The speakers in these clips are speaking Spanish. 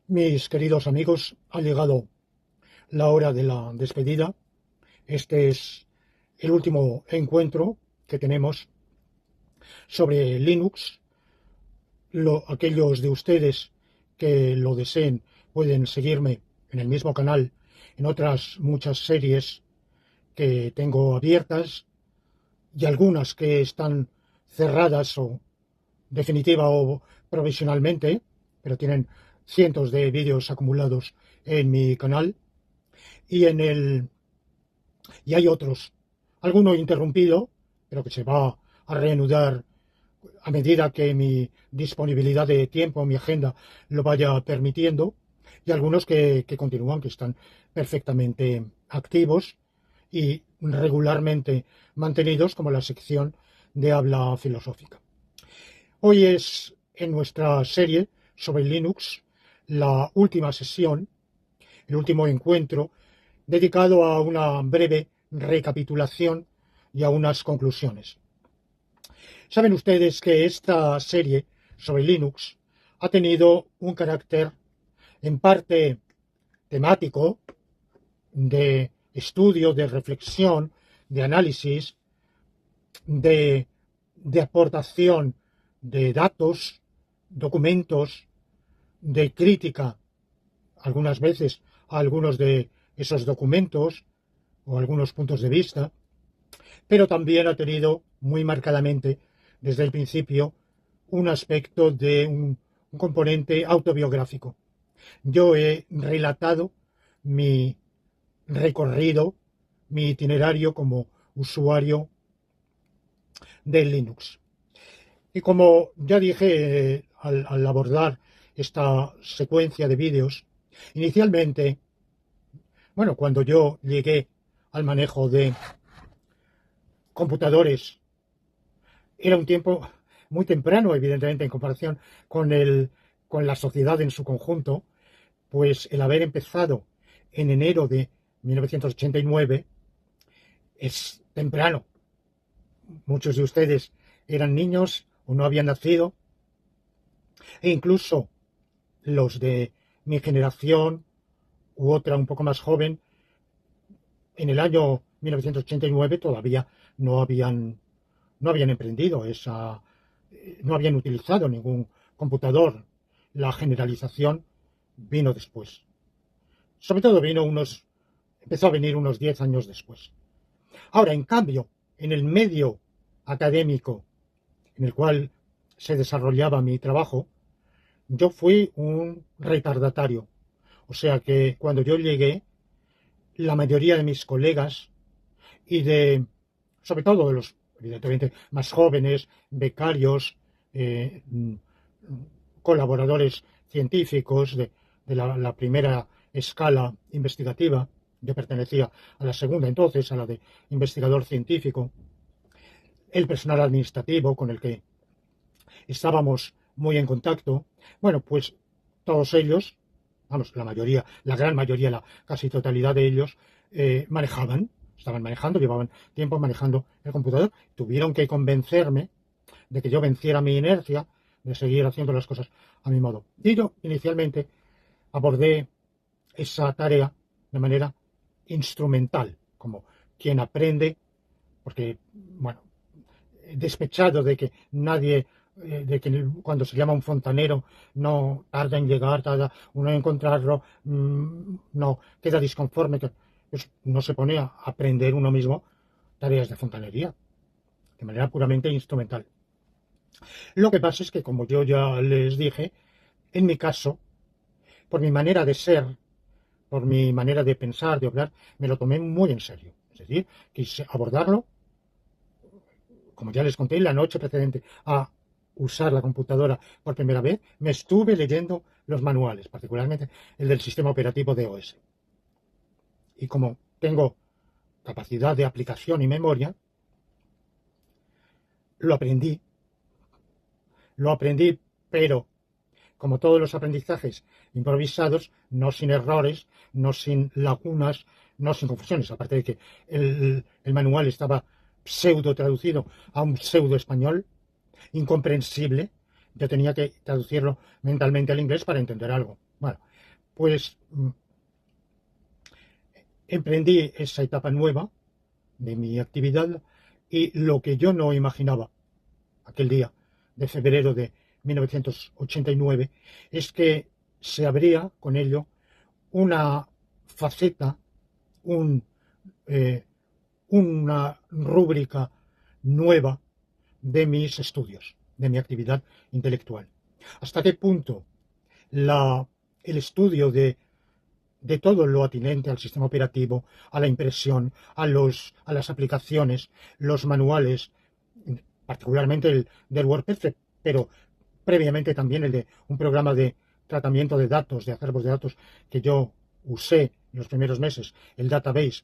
Mis queridos amigos, ha llegado la hora de la despedida. Este es el último encuentro que tenemos sobre Linux. Aquellos de ustedes que lo deseen pueden seguirme en el mismo canal en otras muchas series que tengo abiertas y algunas que están cerradas o definitiva o provisionalmente, pero tienen cientos de vídeos acumulados en mi canal y hay otros, alguno interrumpido, pero que se va a reanudar a medida que mi disponibilidad de tiempo, mi agenda lo vaya permitiendo, y algunos que continúan, que están perfectamente activos y regularmente mantenidos, como la sección de habla filosófica. Hoy es, en nuestra serie sobre Linux, la última sesión, el último encuentro, dedicado a una breve recapitulación y a unas conclusiones. Saben ustedes que esta serie sobre Linux ha tenido un carácter en parte temático, de estudio, de reflexión, de análisis, de aportación de datos, documentos, de crítica, algunas veces a algunos de esos documentos o algunos puntos de vista, pero también ha tenido muy marcadamente desde el principio un aspecto de un componente autobiográfico. Yo he relatado mi recorrido, mi itinerario como usuario de Linux. Y como ya dije al abordar esta secuencia de vídeos, inicialmente, cuando yo llegué al manejo de computadores, era un tiempo muy temprano, evidentemente, en comparación con la sociedad en su conjunto, pues el haber empezado en enero de 1989 es temprano. Muchos de ustedes eran niños o no habían nacido, e incluso los de mi generación u otra un poco más joven, en el año 1989 todavía no habían emprendido no habían utilizado ningún computador. La generalización vino después. Sobre todo empezó a venir unos 10 años después. Ahora, en cambio, en el medio académico en el cual se desarrollaba mi trabajo, yo fui un retardatario. O sea que cuando yo llegué, la mayoría de mis colegas y sobre todo de los, evidentemente, más jóvenes, becarios, colaboradores científicos de la primera escala investigativa, yo pertenecía a la segunda entonces, a la de investigador científico, el personal administrativo con el que estábamos muy en contacto, pues todos ellos, la gran mayoría, la casi totalidad de ellos, estaban manejando, llevaban tiempo manejando el computador, tuvieron que convencerme de que yo venciera mi inercia, de seguir haciendo las cosas a mi modo. Y yo inicialmente abordé esa tarea de manera instrumental, como quien aprende, porque, despechado de que nadie, de que cuando se llama un fontanero no tarda en llegar, tarda uno en encontrarlo, no queda disconforme, pues no se pone a aprender uno mismo tareas de fontanería, de manera puramente instrumental. Lo que pasa es que, como yo ya les dije, en mi caso, por mi manera de ser, por mi manera de pensar, de hablar, me lo tomé muy en serio. Es decir, quise abordarlo, como ya les conté, la noche precedente a usar la computadora por primera vez, me estuve leyendo los manuales, particularmente el del sistema operativo de OS. Y como tengo capacidad de aplicación y memoria, lo aprendí, pero como todos los aprendizajes improvisados, no sin errores, no sin lagunas, no sin confusiones, aparte de que el manual estaba pseudo traducido a un pseudo español, incomprensible. Yo tenía que traducirlo mentalmente al inglés para entender algo. Bueno, pues emprendí esa etapa nueva de mi actividad y lo que yo no imaginaba aquel día de febrero de 1989 es que se abría con ello una faceta, un, una rúbrica nueva de mis estudios, de mi actividad intelectual. ¿Hasta qué punto el estudio de todo lo atinente al sistema operativo, a la impresión, a las aplicaciones, los manuales, particularmente el del WordPerfect, pero previamente también el de un programa de tratamiento de datos, de acervos de datos que yo usé en los primeros meses, el Database.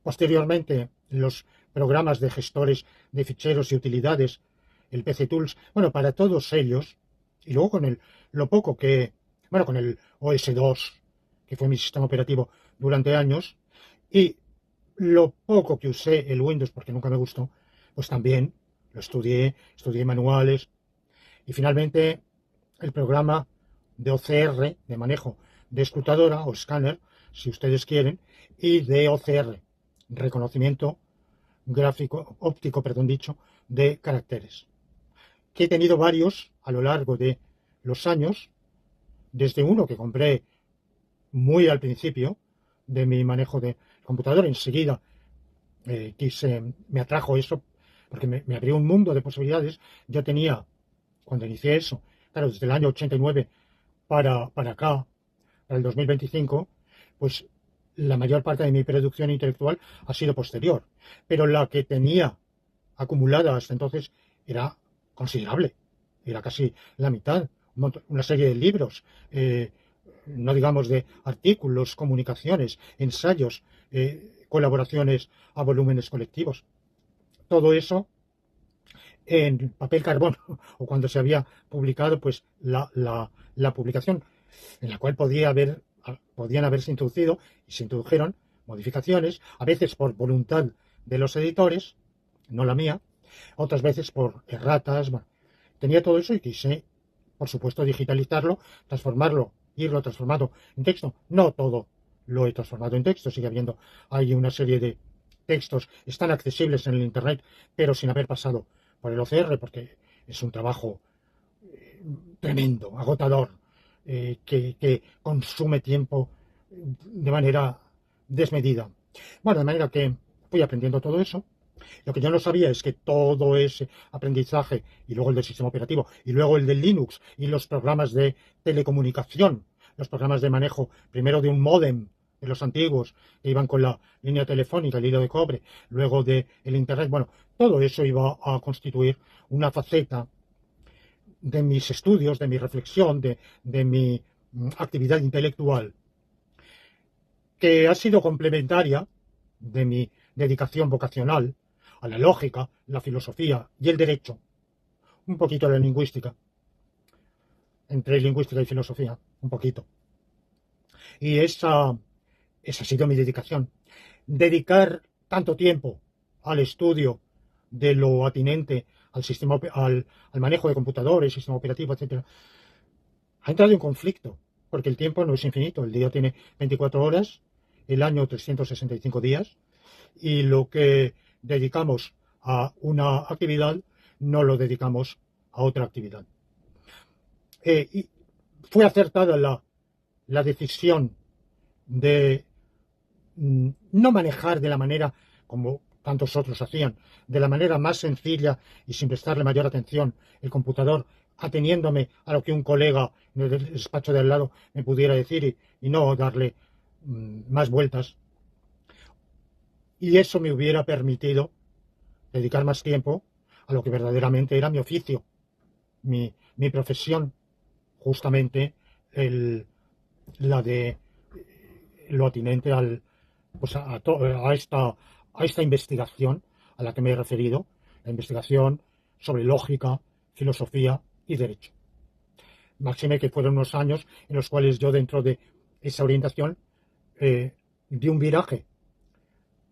Posteriormente, los programas de gestores de ficheros y utilidades, el PC Tools, bueno, para todos ellos, y luego con lo poco que, bueno, con el OS2, que fue mi sistema operativo durante años, y lo poco que usé el Windows, porque nunca me gustó, pues también lo estudié manuales, y finalmente el programa de OCR, de manejo de escrutadora o escáner, si ustedes quieren, y de OCR, reconocimiento gráfico, óptico, perdón dicho, de caracteres, que he tenido varios a lo largo de los años, desde uno que compré muy al principio de mi manejo de computador, enseguida me atrajo eso, porque me abrió un mundo de posibilidades. Yo tenía, cuando inicié eso, claro, desde el año 89 para acá, para el 2025, pues la mayor parte de mi producción intelectual ha sido posterior, pero la que tenía acumulada hasta entonces era considerable, era casi la mitad, una serie de libros, no digamos de artículos, comunicaciones, ensayos, colaboraciones a volúmenes colectivos. Todo eso en papel carbón, o cuando se había publicado pues la publicación en la cual podían haberse introducido y se introdujeron modificaciones, a veces por voluntad de los editores, no la mía, otras veces por erratas. Bueno, tenía todo eso y quise, por supuesto, digitalizarlo, transformarlo, irlo transformando en texto. No todo lo he transformado en texto, sigue habiendo, hay una serie de textos, están accesibles en el Internet, pero sin haber pasado por el OCR, porque es un trabajo tremendo, agotador, que consume tiempo de manera desmedida. Bueno, de manera que fui aprendiendo todo eso. Lo que yo no sabía es que todo ese aprendizaje, y luego el del sistema operativo, y luego el del Linux, y los programas de telecomunicación, los programas de manejo, primero de un módem de los antiguos, que iban con la línea telefónica, el hilo de cobre, luego del Internet, bueno, todo eso iba a constituir una faceta de mis estudios, de mi reflexión, de mi actividad intelectual, que ha sido complementaria de mi dedicación vocacional a la lógica, la filosofía y el derecho, un poquito a la lingüística, entre lingüística y filosofía, un poquito. Y esa ha sido mi dedicación. Dedicar tanto tiempo al estudio de lo atinente al sistema, al manejo de computadores, sistema operativo, etcétera, ha entrado en conflicto, porque el tiempo no es infinito. El día tiene 24 horas, el año 365 días, y lo que dedicamos a una actividad no lo dedicamos a otra actividad. Y fue acertada la decisión de no manejar de la manera como tantos otros hacían, de la manera más sencilla y sin prestarle mayor atención el computador, ateniéndome a lo que un colega en el despacho de al lado me pudiera decir y no darle más vueltas. Y eso me hubiera permitido dedicar más tiempo a lo que verdaderamente era mi oficio, mi profesión, justamente la de lo atinente pues a esta investigación a la que me he referido, la investigación sobre lógica, filosofía y derecho. Máxime que fueron unos años en los cuales yo, dentro de esa orientación, di un viraje.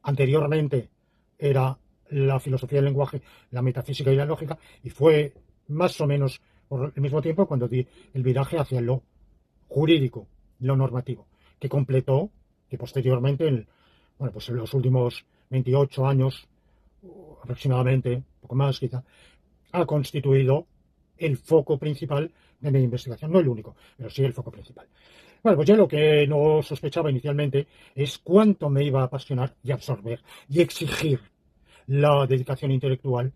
Anteriormente era la filosofía del lenguaje, la metafísica y la lógica, y fue más o menos por el mismo tiempo cuando di el viraje hacia lo jurídico, lo normativo, que completó, que posteriormente, bueno, pues en los últimos 28 años, aproximadamente, un poco más quizá, ha constituido el foco principal de mi investigación, no el único, pero sí el foco principal. Bueno, pues yo lo que no sospechaba inicialmente es cuánto me iba a apasionar y absorber y exigir la dedicación intelectual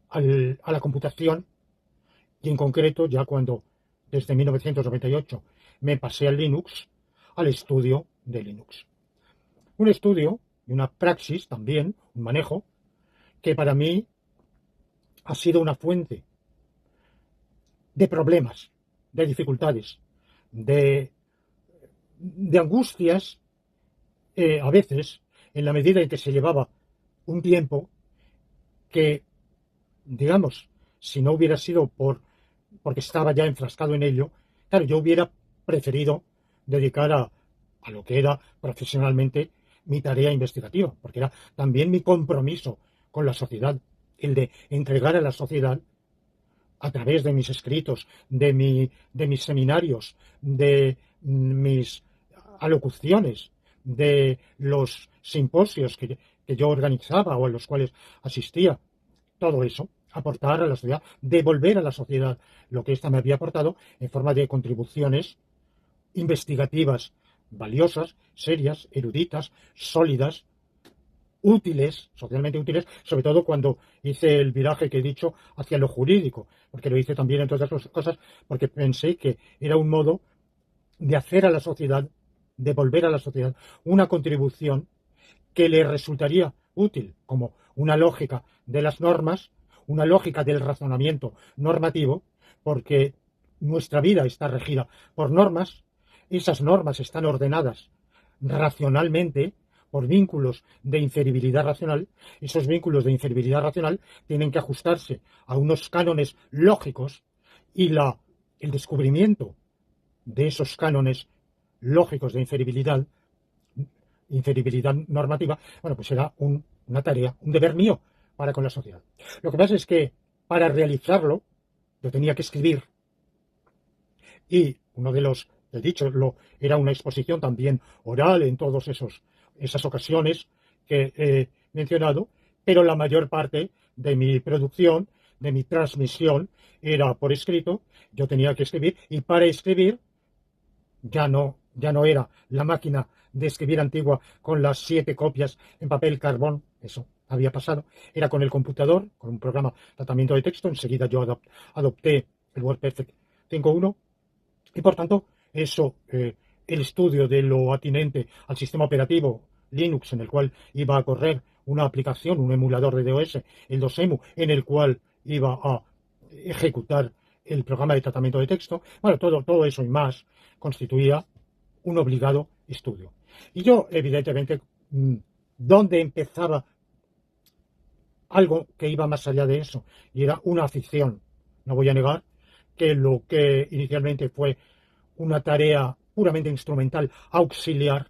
a la computación, y en concreto ya cuando desde 1998 me pasé al Linux, al estudio de Linux. Un estudio y una praxis también, un manejo, que para mí ha sido una fuente de problemas, de dificultades, de angustias, a veces, en la medida en que se llevaba un tiempo que, digamos, si no hubiera sido porque estaba ya enfrascado en ello, claro, yo hubiera preferido dedicar a lo que era profesionalmente mi tarea investigativa, porque era también mi compromiso con la sociedad, el de entregar a la sociedad, a través de mis escritos, de mis seminarios, de mis alocuciones, de los simposios que yo organizaba o a los cuales asistía, todo eso, aportar a la sociedad, devolver a la sociedad lo que ésta me había aportado en forma de contribuciones investigativas valiosas, serias, eruditas, sólidas, útiles, socialmente útiles, sobre todo cuando hice el viraje que he dicho hacia lo jurídico, porque lo hice también, entre otras cosas, porque pensé que era un modo de hacer a la sociedad, devolver a la sociedad una contribución que le resultaría útil, como una lógica de las normas, una lógica del razonamiento normativo, porque nuestra vida está regida por normas, esas normas están ordenadas racionalmente por vínculos de inferibilidad racional. Esos vínculos de inferibilidad racional tienen que ajustarse a unos cánones lógicos, y el descubrimiento de esos cánones lógicos de inferibilidad normativa, bueno, pues era una tarea, un deber mío para con la sociedad. Lo que pasa es que para realizarlo yo tenía que escribir, y uno de los, he dicho, era una exposición también oral en todas esas ocasiones que he mencionado, pero la mayor parte de mi producción, de mi transmisión, era por escrito. Yo tenía que escribir, y para escribir ya no era la máquina de escribir antigua con las 7 copias en papel carbón, eso había pasado, era con el computador, con un programa de tratamiento de texto. Enseguida yo adopté el WordPerfect 5.1, y por tanto eso, el estudio de lo atinente al sistema operativo Linux, en el cual iba a correr una aplicación, un emulador de DOS, el DOSEMU, en el cual iba a ejecutar el programa de tratamiento de texto, bueno, todo eso y más constituía un obligado estudio. Y yo, evidentemente, ¿dónde empezaba algo que iba más allá de eso? Y era una afición. No voy a negar que lo que inicialmente fue una tarea puramente instrumental, auxiliar,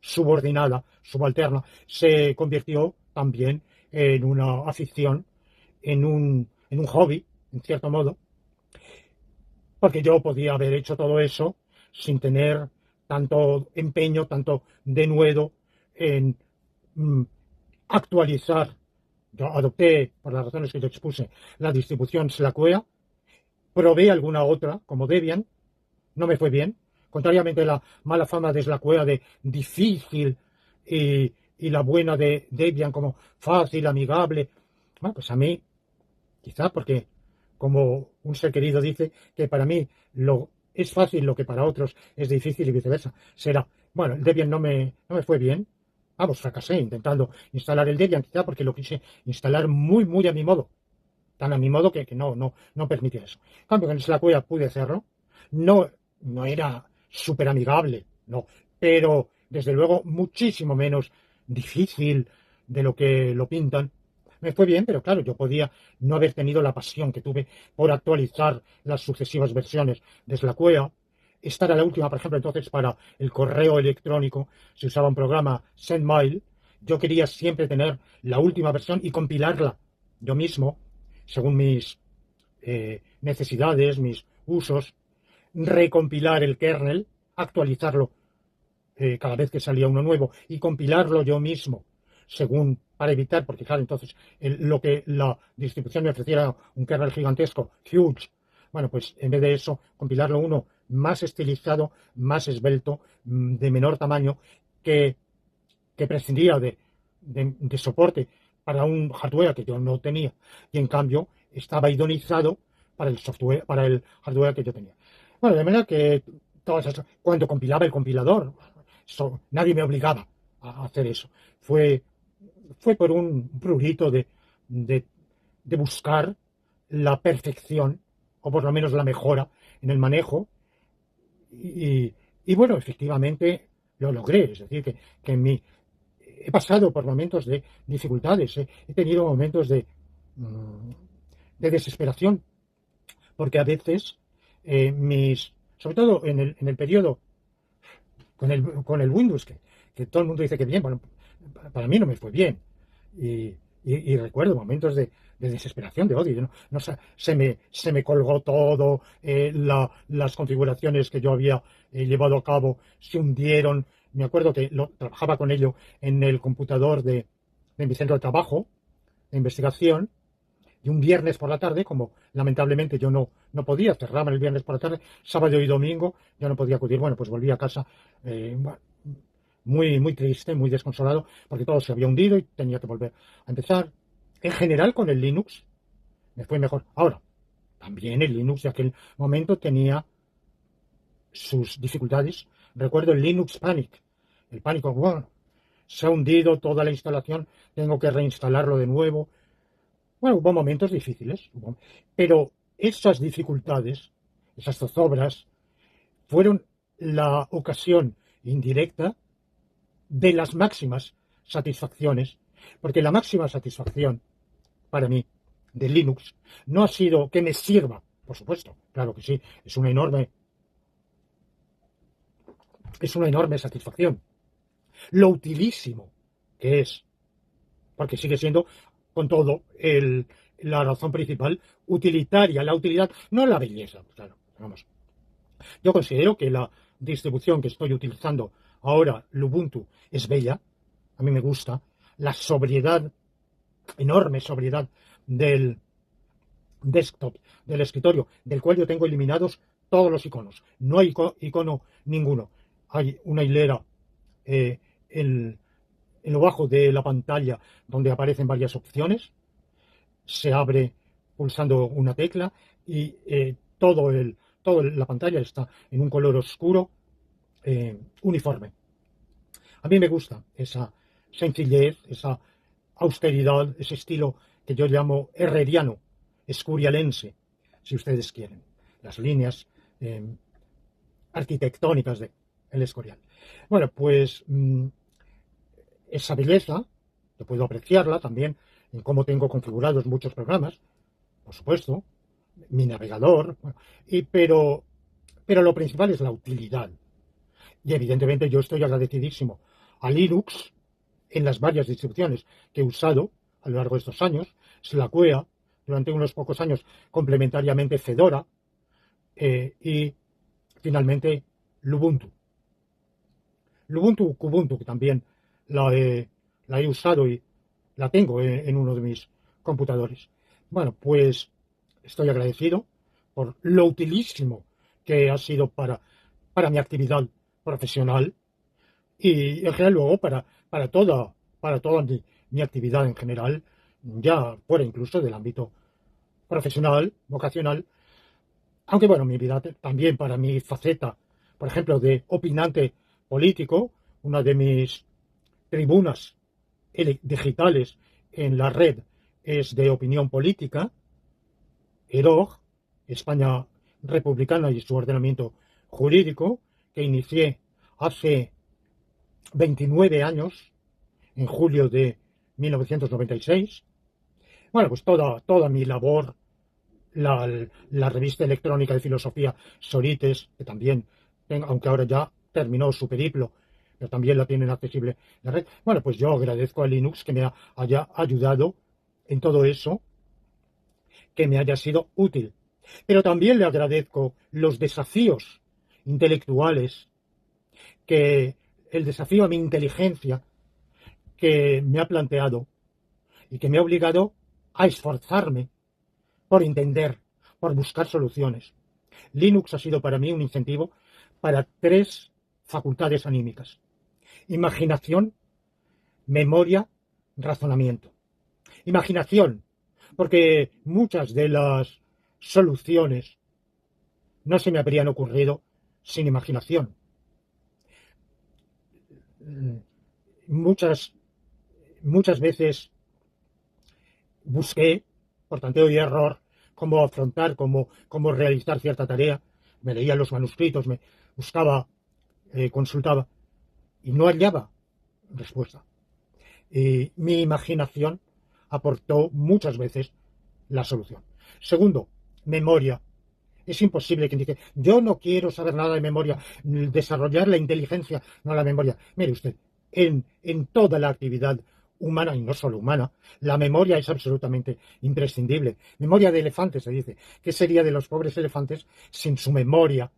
subordinada, subalterna, se convirtió también en una afición, en un hobby, en cierto modo, porque yo podía haber hecho todo eso sin tener tanto empeño, tanto denuedo en actualizar. Yo adopté, por las razones que yo expuse, la distribución Slackware, probé alguna otra, como Debian, no me fue bien, contrariamente a la mala fama de Slackware de difícil, y la buena de Debian como fácil, amigable. Bueno, pues a mí, quizá porque, como un ser querido dice, que para mí es fácil lo que para otros es difícil, y viceversa, será. Bueno, el Debian no me fue bien. Vamos, fracasé intentando instalar el Debian, quizá porque lo quise instalar muy, muy a mi modo. Tan a mi modo que no permitía eso. En cambio, con Slackware pude hacerlo. No era súper amigable, no, pero desde luego muchísimo menos difícil de lo que lo pintan. Me fue bien, pero claro, yo podía no haber tenido la pasión que tuve por actualizar las sucesivas versiones de Slackware, estar a la última. Por ejemplo, entonces para el correo electrónico se usaba un programa SendMail, yo quería siempre tener la última versión y compilarla yo mismo, según mis necesidades, mis usos, recompilar el kernel, actualizarlo cada vez que salía uno nuevo y compilarlo yo mismo, según, para evitar, porque claro, entonces lo que la distribución me ofreciera era un kernel gigantesco, huge. Bueno, pues en vez de eso, compilarlo uno más estilizado, más esbelto, de menor tamaño, que, que prescindía de soporte para un hardware que yo no tenía y en cambio estaba idonizado para el software, para el hardware que yo tenía. Bueno, de manera que cuando compilaba el compilador, nadie me obligaba a hacer eso. Fue por un prurito de, de buscar la perfección, o por lo menos la mejora en el manejo, y bueno, efectivamente lo logré. Es decir, que he pasado por momentos de dificultades, he tenido momentos de desesperación, porque a veces sobre todo en el periodo con el Windows, que todo el mundo dice que bien, bueno, para mí no me fue bien. Y recuerdo momentos de desesperación, de odio. No sé, se me colgó todo, las configuraciones que yo había llevado a cabo se hundieron. Me acuerdo que trabajaba con ello en el computador de mi centro de trabajo, de investigación, y un viernes por la tarde, como lamentablemente yo no podía, cerraban el viernes por la tarde, sábado y domingo, yo no podía acudir. Bueno, pues volví a casa bueno, muy, muy triste, muy desconsolado, porque todo se había hundido y tenía que volver a empezar. En general, con el Linux me fue mejor. Ahora, también el Linux de aquel momento tenía sus dificultades. Recuerdo el Linux Panic, el pánico, bueno, se ha hundido toda la instalación, tengo que reinstalarlo de nuevo. Bueno, hubo momentos difíciles, pero esas dificultades, esas zozobras, fueron la ocasión indirecta de las máximas satisfacciones, porque la máxima satisfacción para mí de Linux no ha sido que me sirva, por supuesto, claro que sí, es una enorme satisfacción, lo utilísimo que es, porque sigue siendo con todo la razón principal utilitaria, la utilidad, no la belleza, claro, vamos. Yo considero que la distribución que estoy utilizando ahora, Lubuntu, es bella, a mí me gusta, la sobriedad, enorme sobriedad del desktop, del escritorio, del cual yo tengo eliminados todos los iconos, no hay icono ninguno, hay una hilera en lo bajo de la pantalla donde aparecen varias opciones, se abre pulsando una tecla y toda la pantalla está en un color oscuro uniforme. A mí me gusta esa sencillez, esa austeridad, ese estilo que yo llamo herreriano, escurialense, si ustedes quieren, las líneas arquitectónicas del Escorial. Bueno, pues esa belleza, yo puedo apreciarla también en cómo tengo configurados muchos programas, por supuesto, mi navegador, bueno, pero lo principal es la utilidad. Y evidentemente yo estoy agradecidísimo a Linux en las varias distribuciones que he usado a lo largo de estos años, Slackware, durante unos pocos años complementariamente Fedora y finalmente Lubuntu. Lubuntu, Kubuntu, que también la he usado y la tengo en uno de mis computadores. Bueno, pues estoy agradecido por lo utilísimo que ha sido para mi actividad profesional y en general luego para toda mi actividad en general, ya fuera incluso del ámbito profesional, vocacional, aunque bueno, mi vida también para mi faceta, por ejemplo, de opinante político, una de mis tribunas digitales en la red es de opinión política, EROG, España Republicana y su ordenamiento jurídico, que inicié hace 29 años, en julio de 1996. Bueno, pues toda mi labor, la revista electrónica de filosofía Sorites, que también, aunque ahora ya terminó su periplo, pero también la tienen accesible la red. Bueno, pues yo agradezco a Linux que me haya ayudado en todo eso, que me haya sido útil. Pero también le agradezco los desafíos intelectuales, que el desafío a mi inteligencia que me ha planteado y que me ha obligado a esforzarme por entender, por buscar soluciones. Linux ha sido para mí un incentivo para 3 facultades anímicas: imaginación, memoria, razonamiento. Imaginación, porque muchas de las soluciones no se me habrían ocurrido sin imaginación. Muchas veces busqué, por tanteo y error, cómo afrontar, cómo realizar cierta tarea. Me leía los manuscritos, me buscaba, consultaba, y no hallaba respuesta. Y mi imaginación aportó muchas veces la solución. Segundo, memoria. Es imposible que diga, yo no quiero saber nada de memoria, desarrollar la inteligencia, no la memoria. Mire usted, en toda la actividad humana, y no solo humana, la memoria es absolutamente imprescindible. Memoria de elefante, se dice. ¿Qué sería de los pobres elefantes sin su memoria,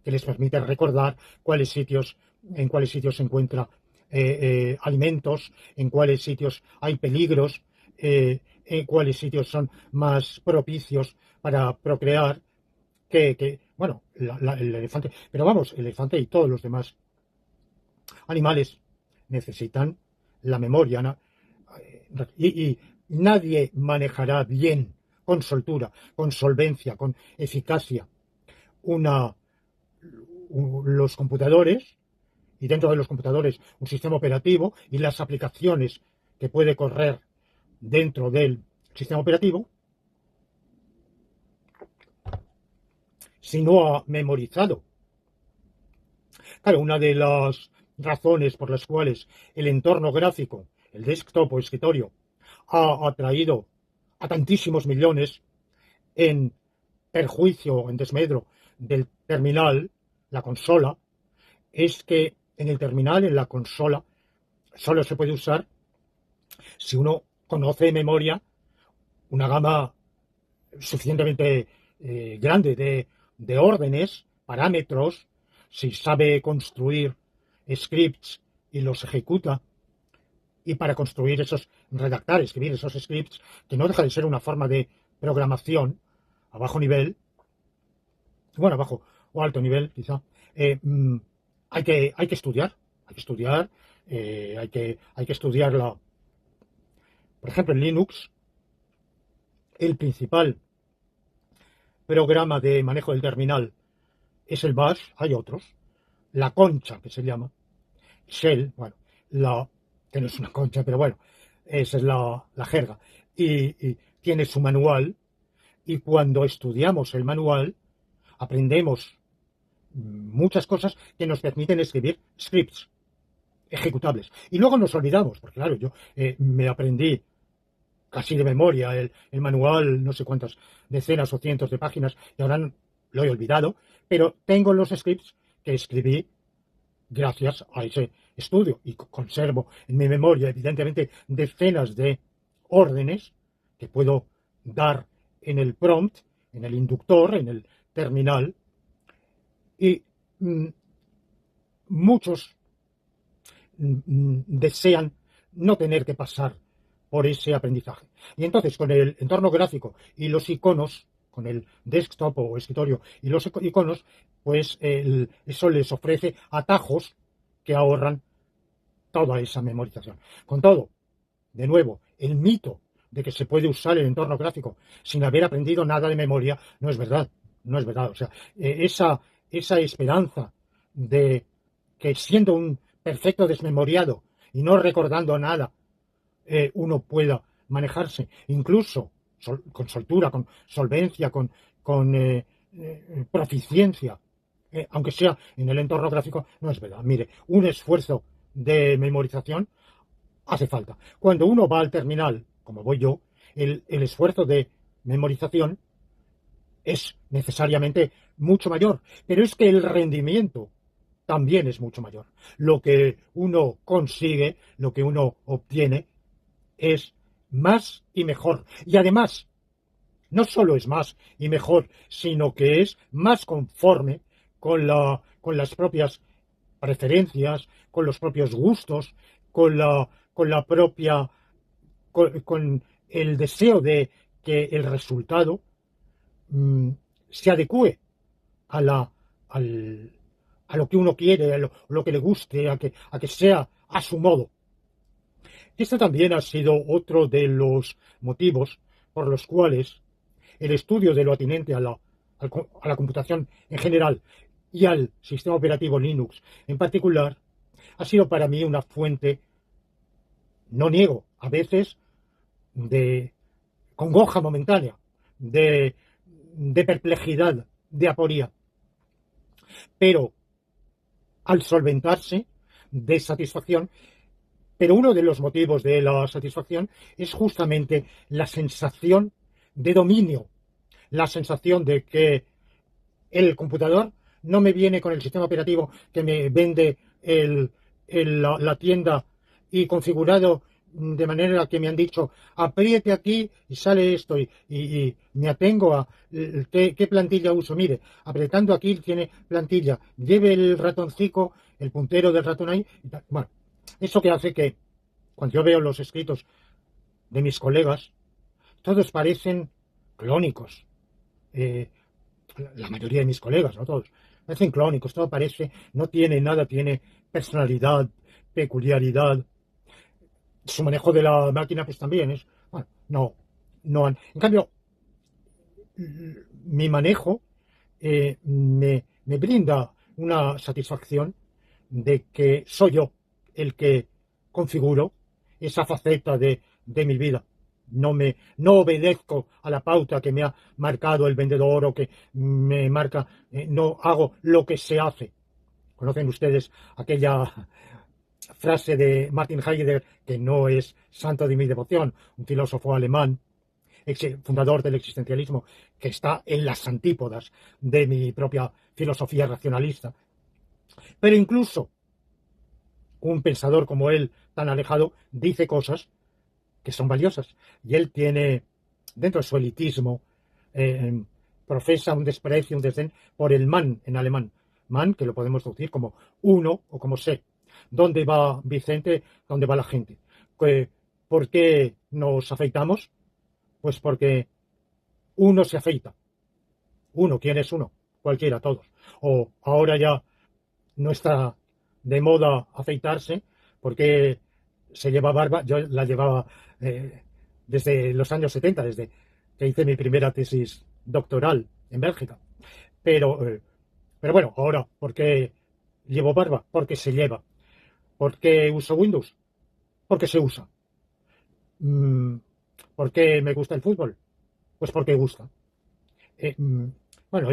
que les permite recordar en cuáles sitios se encuentra alimentos, en cuáles sitios hay peligros, en cuáles sitios son más propicios para procrear? Bueno, el elefante, pero vamos, el elefante y todos los demás animales necesitan la memoria, ¿no? Y nadie manejará bien, con soltura, con solvencia, con eficacia, los computadores, y dentro de los computadores un sistema operativo y las aplicaciones que puede correr dentro del sistema operativo, si no ha memorizado. Claro, una de las razones por las cuales el entorno gráfico, el desktop o escritorio, ha atraído a tantísimos millones en perjuicio, en desmedro del terminal, la consola, es que en el terminal, en la consola, solo se puede usar si uno conoce de memoria una gama suficientemente grande de órdenes, parámetros, si sabe construir scripts y los ejecuta. Y para construir redactar, escribir esos scripts, que no deja de ser una forma de programación a bajo nivel, bueno, a bajo o alto nivel quizá, hay que estudiar, hay que estudiarla. Por ejemplo, en Linux, el principal programa de manejo del terminal es el bash, hay otros, la concha, que se llama, shell, bueno, que no es una concha, pero bueno, esa es la jerga, y tiene su manual, y cuando estudiamos el manual, aprendemos muchas cosas que nos permiten escribir scripts ejecutables. Y luego nos olvidamos, porque claro, yo me aprendí casi de memoria el manual, no sé cuántas decenas o cientos de páginas, y ahora lo he olvidado, pero tengo los scripts que escribí gracias a ese estudio, y conservo en mi memoria, evidentemente, decenas de órdenes que puedo dar en el prompt, en el inductor, en el terminal, y muchos desean no tener que pasar por ese aprendizaje. Y entonces, con el entorno gráfico y los iconos, con el desktop o escritorio y los iconos, pues eso les ofrece atajos que ahorran toda esa memorización. Con todo, de nuevo, el mito de que se puede usar el entorno gráfico sin haber aprendido nada de memoria no es verdad. No es verdad. O sea, esa esperanza de que siendo un perfecto desmemoriado y no recordando nada, uno pueda manejarse, incluso con soltura, con solvencia, con proficiencia, aunque sea en el entorno gráfico, no es verdad. Mire, un esfuerzo de memorización hace falta. Cuando uno va al terminal, como voy yo, el esfuerzo de memorización es necesariamente mucho mayor, pero es que el rendimiento también es mucho mayor. Lo que uno consigue, lo que uno obtiene, es más y mejor. Y además, no solo es más y mejor, sino que es más conforme con las propias preferencias, con los propios gustos, con la propia, con el deseo de que el resultado mm, se adecue a al, a lo que uno quiere, a lo que le guste, a que sea a su modo. Este también ha sido otro de los motivos por los cuales el estudio de lo atinente a la computación en general y al sistema operativo Linux en particular ha sido para mí una fuente, no niego, a veces de congoja momentánea, de perplejidad, de aporía, pero al solventarse, de satisfacción. Pero uno de los motivos de la satisfacción es justamente la sensación de dominio, la sensación de que el computador no me viene con el sistema operativo que me vende la tienda y configurado de manera que me han dicho apriete aquí y sale esto y me atengo a qué plantilla uso. Mire, apretando aquí tiene plantilla, lleve el ratoncito, el puntero del ratón ahí. Bueno, eso que hace que cuando yo veo los escritos de mis colegas, todos parecen clónicos. La mayoría de mis colegas, no todos, parecen clónicos, todo parece, no tiene nada, tiene personalidad, peculiaridad. Su manejo de la máquina, pues también es, bueno, no. En cambio, mi manejo me brinda una satisfacción de que soy yo el que configuro esa faceta de mi vida. No obedezco a la pauta que me ha marcado el vendedor o que me marca, no hago lo que se hace. Conocen ustedes aquella frase de Martin Heidegger, que no es santo de mi devoción, un filósofo alemán, fundador del existencialismo, que está en las antípodas de mi propia filosofía racionalista. Pero incluso un pensador como él, tan alejado, dice cosas que son valiosas. Y él tiene, dentro de su elitismo, profesa un desprecio, un desdén por el man en alemán. Man, que lo podemos traducir como uno o como sé. ¿Dónde va Vicente? ¿Dónde va la gente? ¿Por qué nos afeitamos? Pues porque uno se afeita. Uno, ¿quién es uno? Cualquiera, todos. O ahora ya no está de moda afeitarse porque se lleva barba. Yo la llevaba desde los años 70, desde que hice mi primera tesis doctoral en Bélgica. Pero bueno, ahora, ¿por qué llevo barba? Porque se lleva. ¿Por qué uso Windows? Porque se usa. ¿Por qué me gusta el fútbol? Pues porque gusta. Eh, mm, bueno,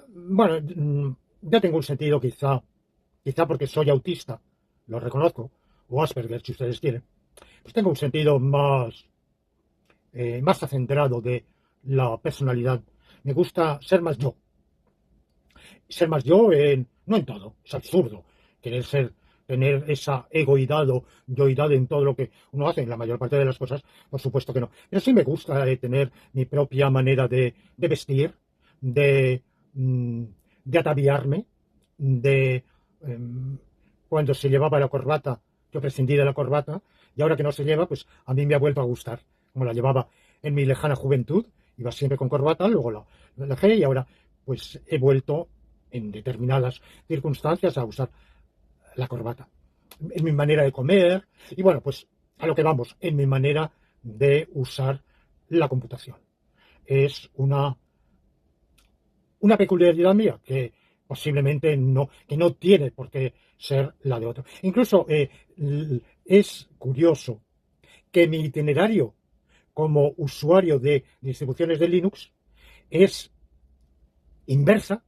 bueno, yo tengo un sentido quizá porque soy autista, lo reconozco, o Asperger, si ustedes quieren, pues tengo un sentido más centrado de la personalidad. Me gusta ser más yo. Ser más yo, no en todo, es absurdo tener esa egoidad o yoidad en todo lo que uno hace, en la mayor parte de las cosas, por supuesto que no. Pero sí me gusta tener mi propia manera de vestir, de, mm, de ataviarme, de cuando se llevaba la corbata, yo prescindí de la corbata, y ahora que no se lleva, pues a mí me ha vuelto a gustar, como la llevaba en mi lejana juventud, iba siempre con corbata, luego la dejé y ahora pues he vuelto en determinadas circunstancias a usar la corbata. En mi manera de comer y bueno, pues a lo que vamos, en mi manera de usar la computación. Es una peculiaridad mía que posiblemente que no tiene por qué ser la de otro. Incluso es curioso que mi itinerario como usuario de distribuciones de Linux es inversa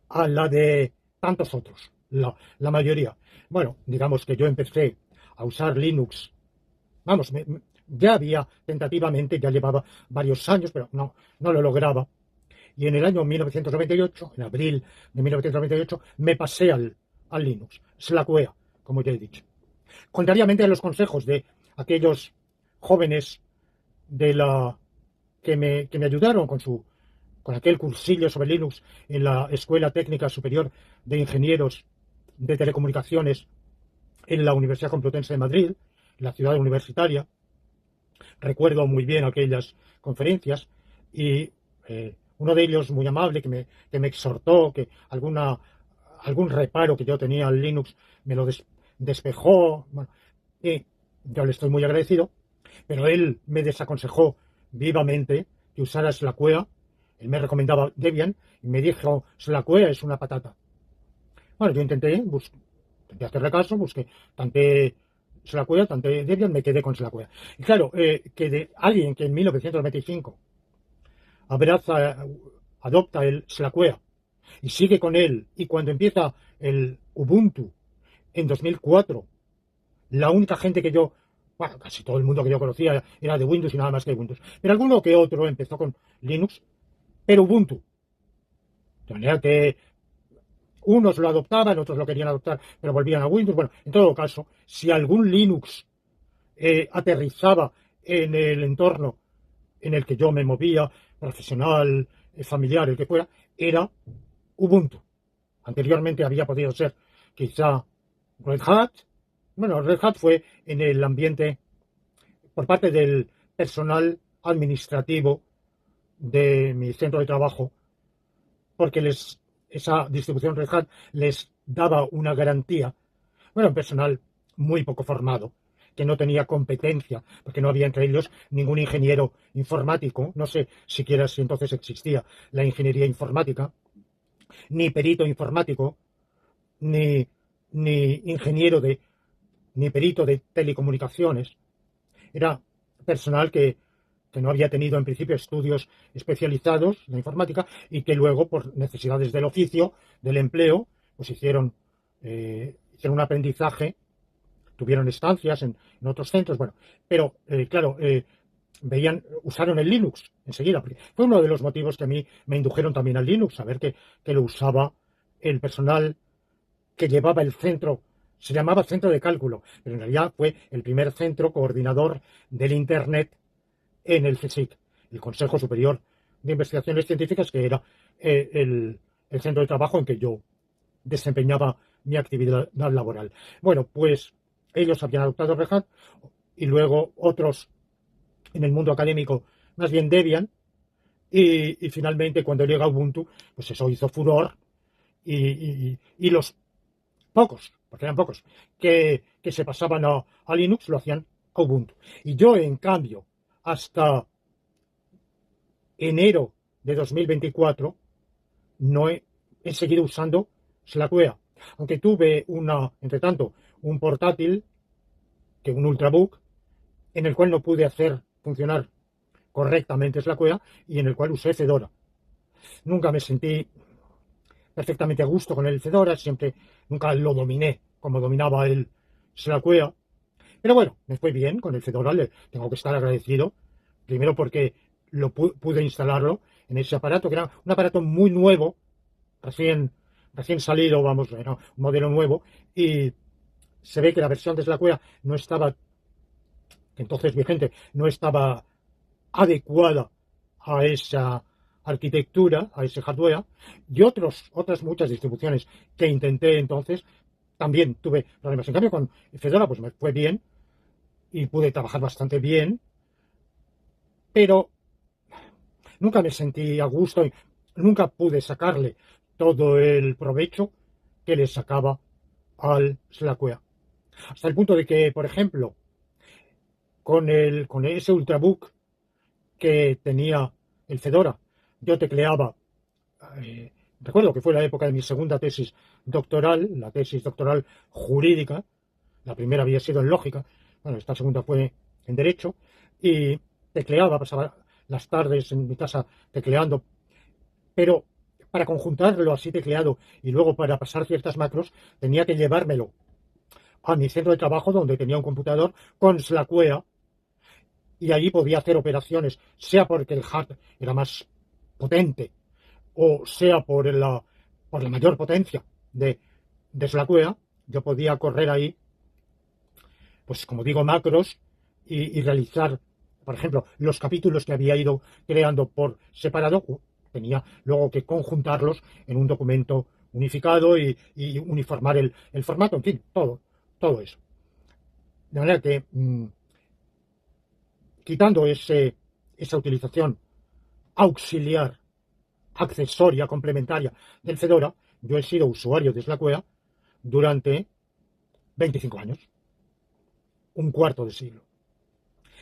a la de tantos otros, la mayoría. Bueno, digamos que yo empecé a usar Linux, vamos, ya había tentativamente, ya llevaba varios años, pero no lo lograba. Y en el año 1998, en abril de 1998, me pasé al Linux, Slackware, como ya he dicho. Contrariamente a los consejos de aquellos jóvenes de la que me ayudaron con aquel cursillo sobre Linux en la Escuela Técnica Superior de Ingenieros de Telecomunicaciones en la Universidad Complutense de Madrid, la ciudad universitaria. Recuerdo muy bien aquellas conferencias y uno de ellos muy amable que me exhortó que algún reparo que yo tenía al Linux me lo despejó. Bueno, y yo le estoy muy agradecido, pero él me desaconsejó vivamente que usara Slackware. Él me recomendaba Debian y me dijo: Slackware es una patata. Bueno, yo intenté hacerle caso, busqué, tanté Slackware, tanté Debian, me quedé con Slackware. Y claro, que de alguien que en 1995 adopta el Slackware y sigue con él, y cuando empieza el Ubuntu en 2004, la única gente que yo, bueno, casi todo el mundo que yo conocía era de Windows y nada más que Windows, pero alguno que otro empezó con Linux, pero Ubuntu. De manera que unos lo adoptaban, otros lo querían adoptar, pero volvían a Windows. Bueno, en todo caso, si algún Linux aterrizaba en el entorno en el que yo me movía, profesional, familiar, el que fuera, era Ubuntu. Anteriormente había podido ser quizá Red Hat. Bueno, Red Hat fue en el ambiente por parte del personal administrativo de mi centro de trabajo, porque esa distribución Red Hat les daba una garantía. Bueno, un personal muy poco formado, que no tenía competencia, porque no había entre ellos ningún ingeniero informático, no sé siquiera si entonces existía la ingeniería informática, ni perito informático, ni, ni ingeniero ni perito de telecomunicaciones. Era personal que no había tenido en principio estudios especializados en la informática y que luego, por necesidades del oficio, del empleo, pues hicieron un aprendizaje, tuvieron estancias en otros centros, bueno, pero claro, usaron el Linux enseguida. Fue uno de los motivos que a mí me indujeron también al Linux, saber que lo usaba el personal que llevaba el centro. Se llamaba centro de cálculo, pero en realidad fue el primer centro coordinador del Internet en el CSIC, el Consejo Superior de Investigaciones Científicas, que era el centro de trabajo en que yo desempeñaba mi actividad laboral. Bueno, pues ellos habían adoptado Red Hat y luego otros en el mundo académico, más bien Debian, y finalmente cuando llega Ubuntu, pues eso hizo furor y los pocos, porque eran pocos, que se pasaban a Linux lo hacían a Ubuntu. Y yo, en cambio, hasta enero de 2024 no he seguido usando Slackware, aunque tuve entre tanto, un portátil, un Ultrabook, en el cual no pude hacer funcionar correctamente Slackware y en el cual usé Fedora. Nunca me sentí perfectamente a gusto con el Fedora, nunca lo dominé como dominaba el Slackware. Pero bueno, me fue bien con el Fedora, le tengo que estar agradecido, primero porque pude instalarlo en ese aparato, que era un aparato muy nuevo, recién salido, vamos, era un modelo nuevo, y se ve que la versión de Slackware no estaba, entonces vigente, no estaba adecuada a esa arquitectura, a ese hardware, y otras muchas distribuciones que intenté entonces, también tuve problemas. En cambio, con Fedora pues me fue bien y pude trabajar bastante bien, pero nunca me sentí a gusto y nunca pude sacarle todo el provecho que le sacaba al Slackware. Hasta el punto de que, por ejemplo, con ese Ultrabook que tenía el Fedora, yo tecleaba, recuerdo que fue la época de mi segunda tesis doctoral, la tesis doctoral jurídica, la primera había sido en lógica, bueno, esta segunda fue en derecho, y tecleaba, pasaba las tardes en mi casa tecleando, pero para conjuntarlo así tecleado y luego para pasar ciertas macros tenía que llevármelo a mi centro de trabajo, donde tenía un computador con Slackware, y allí podía hacer operaciones, sea porque el hardware era más potente, o sea por la mayor potencia de Slackware, yo podía correr ahí, pues como digo, macros y realizar, por ejemplo, los capítulos que había ido creando por separado, tenía luego que conjuntarlos en un documento unificado y uniformar el formato, en fin, todo eso. De manera que, quitando esa utilización auxiliar, accesoria, complementaria del Fedora, yo he sido usuario de Slackware durante 25 años, un cuarto de siglo.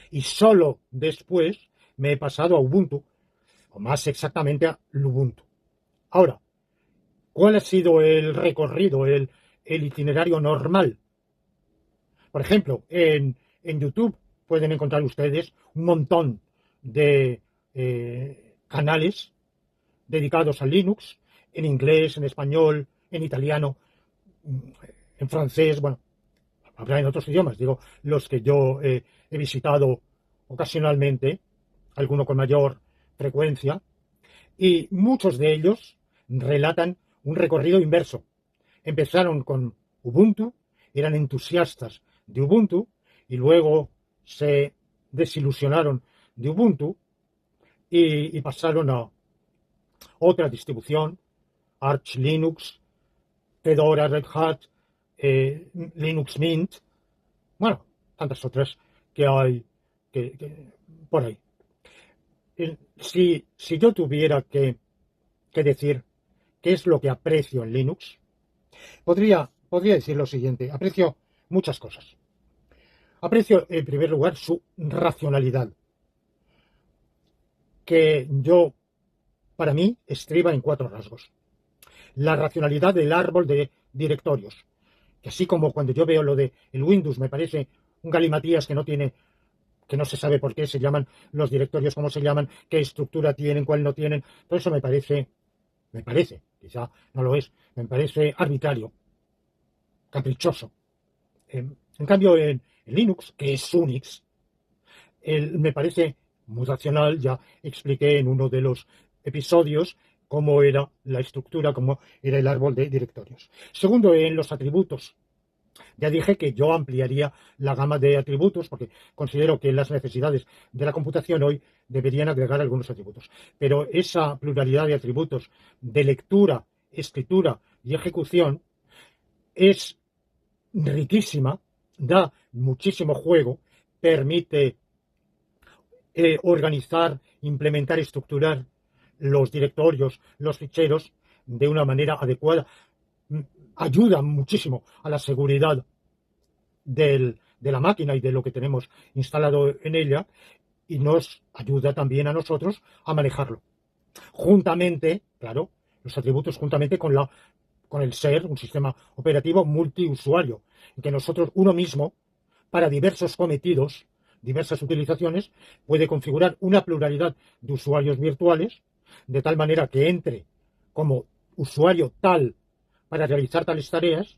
Y solo después me he pasado a Ubuntu, o más exactamente a Lubuntu. Ahora, ¿cuál ha sido el recorrido, el itinerario normal? Por ejemplo, en YouTube pueden encontrar ustedes un montón de canales dedicados a Linux, en inglés, en español, en italiano, en francés, bueno, habrá en otros idiomas, digo, los que yo he visitado ocasionalmente, alguno con mayor frecuencia, y muchos de ellos relatan un recorrido inverso. Empezaron con Ubuntu, eran entusiastas de Ubuntu, y luego se desilusionaron de Ubuntu y pasaron a otra distribución, Arch Linux, Fedora, Red Hat, Linux Mint, bueno, tantas otras que hay por ahí. Si yo tuviera que decir qué es lo que aprecio en Linux, podría decir lo siguiente: aprecio muchas cosas. Aprecio, en primer lugar, su racionalidad, que para mí, estriba en 4 rasgos. La racionalidad del árbol de directorios, que así como cuando yo veo lo de el Windows me parece un galimatías que no se sabe por qué se llaman los directorios, cómo se llaman, qué estructura tienen, cuál no tienen, todo eso me parece, quizá no lo es, me parece arbitrario, caprichoso. En cambio, en Linux, que es Unix, me parece muy racional. Ya expliqué en uno de los episodios cómo era la estructura, cómo era el árbol de directorios. Segundo, en los atributos. Ya dije que yo ampliaría la gama de atributos porque considero que las necesidades de la computación hoy deberían agregar algunos atributos. Pero esa pluralidad de atributos de lectura, escritura y ejecución es riquísima, da muchísimo juego, permite organizar, implementar, estructurar los directorios, los ficheros de una manera adecuada. Ayuda muchísimo a la seguridad de la máquina y de lo que tenemos instalado en ella, y nos ayuda también a nosotros a manejarlo. Juntamente, claro, los atributos juntamente con el ser un sistema operativo multiusuario, en que nosotros, uno mismo, para diversos cometidos, diversas utilizaciones, puede configurar una pluralidad de usuarios virtuales, de tal manera que entre como usuario tal para realizar tales tareas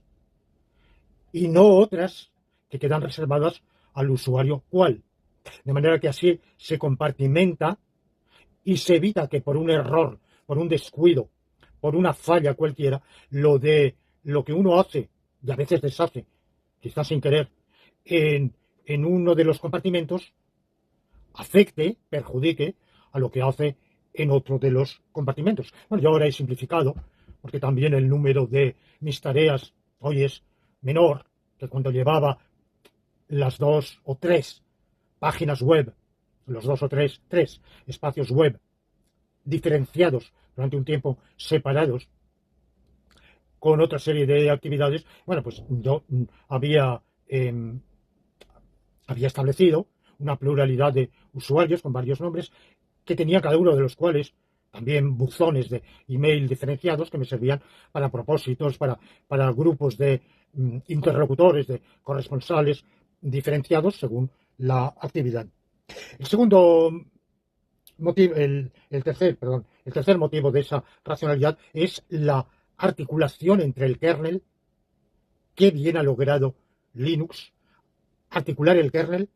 y no otras que quedan reservadas al usuario cual. De manera que así se compartimenta y se evita que por un error, por un descuido, por una falla cualquiera, lo que uno hace y a veces deshace, quizás sin querer, en uno de los compartimentos, afecte, perjudique a lo que hace en otro de los compartimentos. Bueno, yo ahora he simplificado, porque también el número de mis tareas hoy es menor que cuando llevaba las 2 o 3 páginas web, los 2 o 3 espacios web diferenciados durante un tiempo, separados, con otra serie de actividades. Bueno, pues yo había establecido una pluralidad de usuarios con varios nombres, que tenía cada uno de los cuales también buzones de email diferenciados que me servían para propósitos, para grupos de interlocutores, de corresponsales diferenciados según la actividad. El segundo motivo, el tercer motivo de esa racionalidad es la articulación entre el kernel. Qué bien ha logrado Linux articular el kernel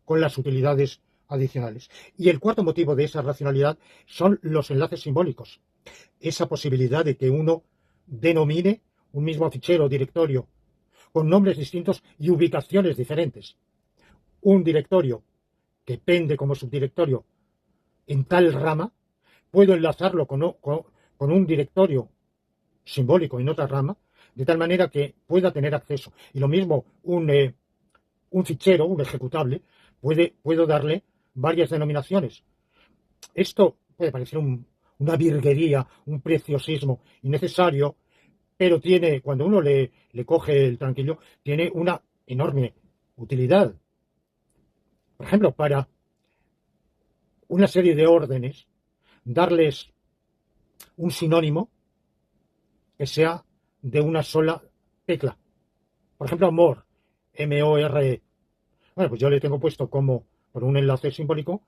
con las utilidades adicionales. Y el cuarto motivo de esa racionalidad son los enlaces simbólicos. esa posibilidad de que uno denomine un mismo fichero o directorio con nombres distintos y ubicaciones diferentes. Un directorio que pende como subdirectorio en tal rama, puedo enlazarlo con un directorio simbólico en otra rama, de tal manera que pueda tener acceso. Y lo mismo, un fichero, un ejecutable, puedo darle varias denominaciones. Esto puede parecer una virguería, un preciosismo innecesario, pero tiene, cuando uno le coge el tranquillo, tiene una enorme utilidad. Por ejemplo, para una serie de órdenes, darles un sinónimo que sea de una sola tecla. Por ejemplo, more, M-O-R-E. Bueno, pues yo le tengo puesto como, por un enlace simbólico,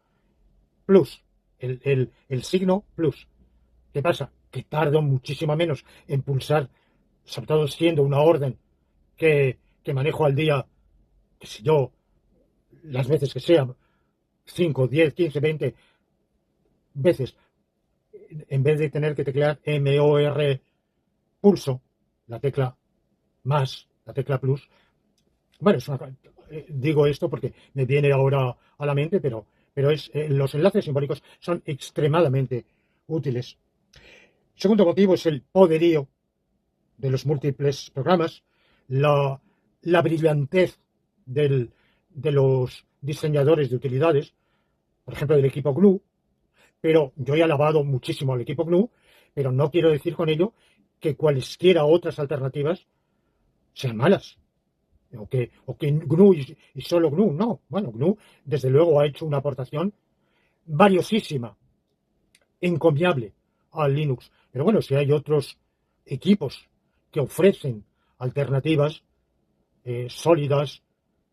plus, el signo plus. ¿Qué pasa? Que tardo muchísimo menos en pulsar, sobre todo siendo una orden que manejo al día, que si yo, las veces que sea, 5, 10, 15, 20 veces, en vez de tener que teclear M-O-R, pulso la tecla más, la tecla plus. Bueno, digo esto porque me viene ahora a la mente, pero los enlaces simbólicos son extremadamente útiles. Segundo motivo es el poderío de los múltiples programas, la, la brillantez de los diseñadores de utilidades, por ejemplo, del equipo GNU, pero yo he alabado muchísimo al equipo GNU, pero no quiero decir con ello que cualesquiera otras alternativas sean malas. O que GNU y solo GNU, no. Bueno, GNU desde luego ha hecho una aportación valiosísima, encomiable al Linux. Pero bueno, si hay otros equipos que ofrecen alternativas sólidas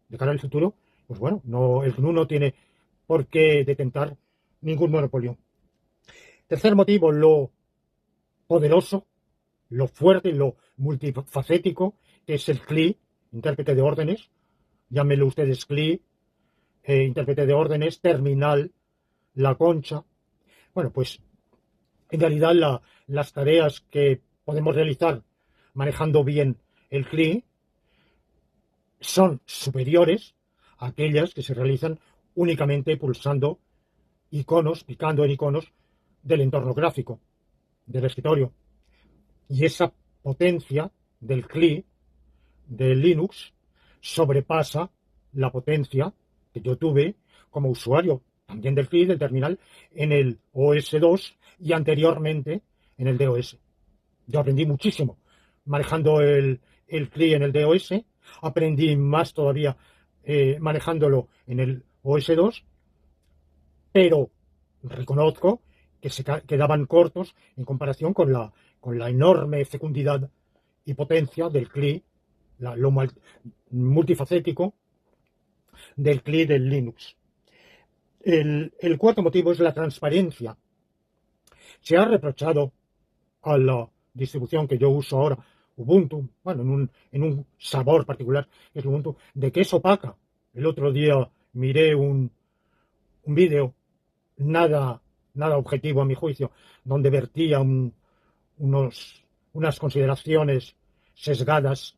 de cara al futuro, pues bueno, el GNU no tiene por qué detentar ningún monopolio. Tercer motivo, lo poderoso, lo fuerte, lo multifacético, que es el CLI, intérprete de órdenes, llámenlo ustedes CLI, intérprete de órdenes, terminal, la concha. Bueno, pues en realidad las tareas que podemos realizar manejando bien el CLI son superiores a aquellas que se realizan únicamente pulsando iconos, picando en iconos del entorno gráfico, del escritorio. Y esa potencia del CLI, de Linux, sobrepasa la potencia que yo tuve como usuario también del CLI, del terminal, en el OS2 y anteriormente en el DOS. Yo aprendí muchísimo manejando el CLI en el DOS, aprendí más todavía manejándolo en el OS2, pero reconozco que se quedaban cortos en comparación con la enorme fecundidad y potencia del CLI, lo multifacético del CLI del Linux. El cuarto motivo es la transparencia. Se ha reprochado a la distribución que yo uso ahora, Ubuntu, bueno, en un sabor particular, que es Ubuntu, de que es opaca. El otro día miré un vídeo nada objetivo a mi juicio, donde vertía unas consideraciones sesgadas,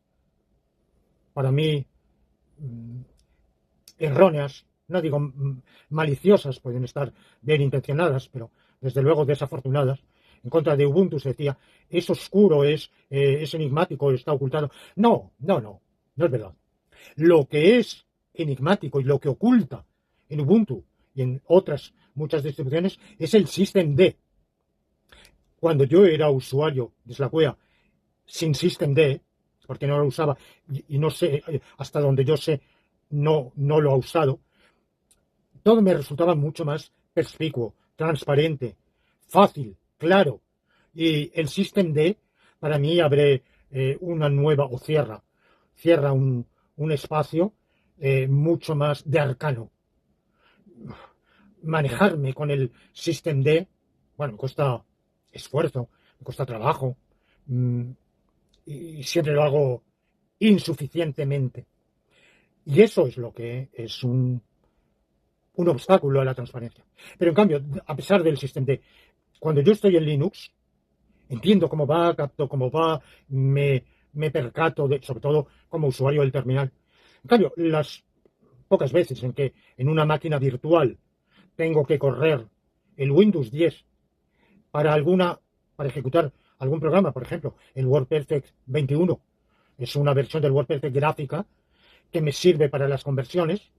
para mí erróneas, no digo maliciosas, pueden estar bien intencionadas, pero desde luego desafortunadas, en contra de Ubuntu. Se decía, es oscuro, es enigmático, está ocultado. No es verdad. Lo que es enigmático y lo que oculta en Ubuntu y en otras muchas distribuciones es el systemd. Cuando yo era usuario de Slackware sin systemd, porque no lo usaba y no sé, hasta donde yo sé, no lo ha usado, todo me resultaba mucho más perspicuo, transparente, fácil, claro. Y el systemd para mí abre una nueva, o cierra un espacio mucho más de arcano. Manejarme con el systemd, bueno, me cuesta esfuerzo, me cuesta trabajo, y siempre lo hago insuficientemente. Y eso es lo que es un obstáculo a la transparencia. Pero en cambio, a pesar del systemd, cuando yo estoy en Linux, entiendo cómo va, capto cómo va, me percato, sobre todo como usuario del terminal. En cambio, las pocas veces en que en una máquina virtual tengo que correr el Windows 10 para para ejecutar algún programa, por ejemplo, el WordPerfect 21, es una versión del WordPerfect gráfica que me sirve para las conversiones,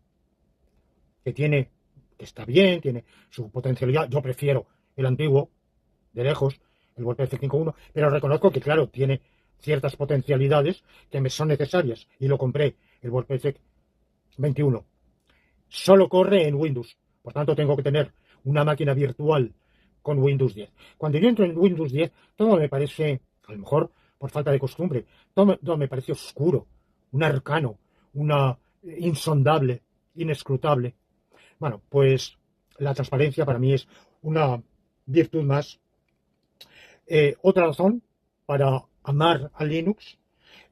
que está bien, tiene su potencialidad. Yo prefiero el antiguo, de lejos, el WordPerfect 5.1, pero reconozco que, claro, tiene ciertas potencialidades que me son necesarias y lo compré, el WordPerfect 21. Solo corre en Windows, por tanto tengo que tener una máquina virtual con Windows 10. Cuando yo entro en Windows 10, todo me parece, a lo mejor por falta de costumbre, todo me parece oscuro, un arcano, una insondable, inescrutable. Bueno, pues la transparencia para mí es una virtud más. Otra razón para amar a Linux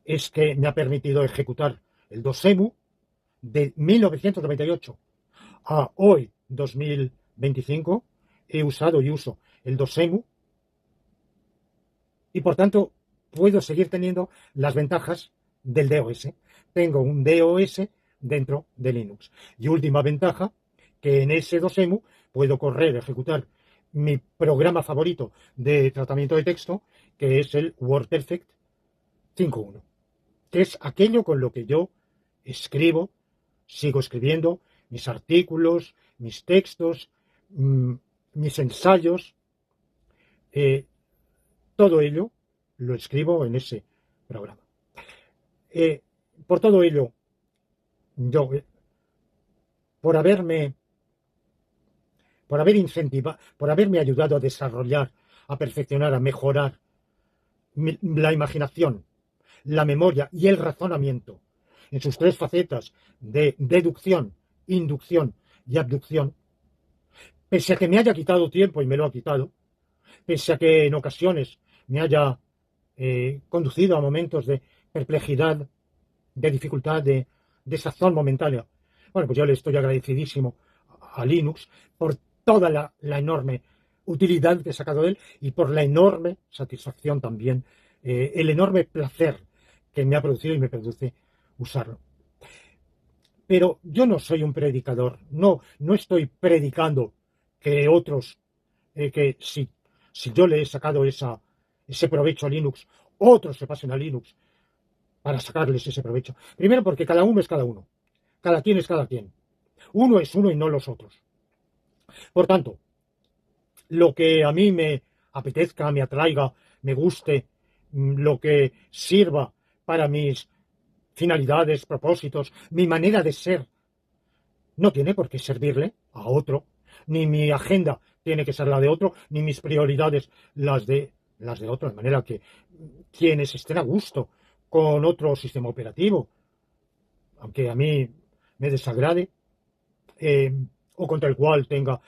es que me ha permitido ejecutar el Dosemu de 1998 a hoy, 2025. He usado y uso el Dosemu y por tanto puedo seguir teniendo las ventajas del DOS. Tengo un DOS dentro de Linux. Y última ventaja, que en ese Dosemu puedo correr, ejecutar mi programa favorito de tratamiento de texto, que es el WordPerfect 5.1, que es aquello con lo que yo escribo, sigo escribiendo mis artículos, mis textos, mis ensayos, todo ello lo escribo en ese programa. Por todo ello, yo, por haberme, por haber incentivado, por haberme ayudado a desarrollar, a perfeccionar, a mejorar la imaginación, la memoria y el razonamiento en sus tres facetas de deducción, inducción y abducción, pese a que me haya quitado tiempo y me lo ha quitado, pese a que en ocasiones me haya conducido a momentos de perplejidad, de dificultad, de desazón momentánea. Bueno, pues yo le estoy agradecidísimo a Linux por toda la enorme utilidad que he sacado de él y por la enorme satisfacción también, el enorme placer que me ha producido y me produce usarlo. Pero yo no soy un predicador, no estoy predicando que otros, que si yo le he sacado ese provecho a Linux, otros se pasen a Linux para sacarles ese provecho. Primero porque cada uno es cada uno, cada quien es cada quien. Uno es uno y no los otros. Por tanto, lo que a mí me apetezca, me atraiga, me guste, lo que sirva para mis finalidades, propósitos, mi manera de ser, no tiene por qué servirle a otro, ni mi agenda tiene que ser la de otro, ni mis prioridades las de otro, de manera que quienes estén a gusto con otro sistema operativo, aunque a mí me desagrade, o contra el cual tenga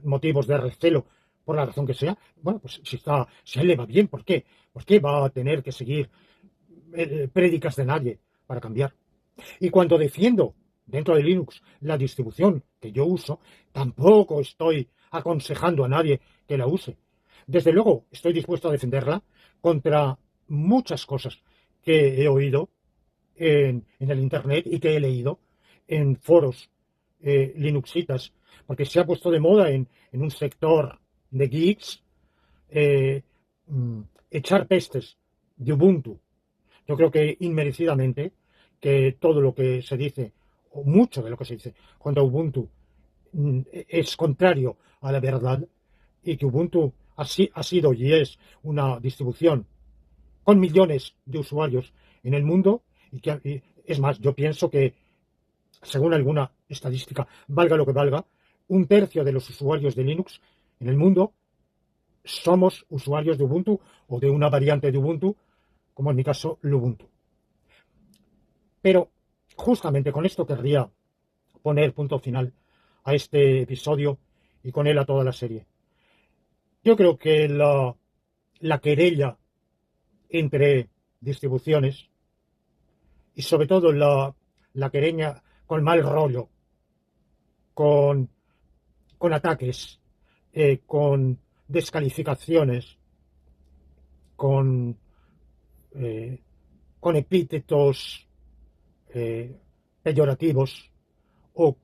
motivos de recelo por la razón que sea, bueno, pues si a él le va bien, ¿por qué? ¿Por qué va a tener que seguir prédicas de nadie para cambiar? Y cuando defiendo dentro de Linux la distribución que yo uso, tampoco estoy aconsejando a nadie que la use. Desde luego, estoy dispuesto a defenderla contra muchas cosas que he oído en el Internet y que he leído en foros linuxitas, porque se ha puesto de moda en un sector de geeks eh, echar pestes de Ubuntu. Yo creo que inmerecidamente, que todo lo que se dice, o mucho de lo que se dice contra Ubuntu, es contrario a la verdad, y que Ubuntu ha sido y es una distribución con millones de usuarios en el mundo, y es más, yo pienso que, según alguna estadística, valga lo que valga, un tercio de los usuarios de Linux en el mundo somos usuarios de Ubuntu o de una variante de Ubuntu, como en mi caso, Lubuntu. Pero justamente con esto querría poner punto final a este episodio y con él a toda la serie. Yo creo que la querella entre distribuciones y sobre todo la querella con mal rollo, con, con ataques, con descalificaciones, con, eh, con epítetos peyorativos o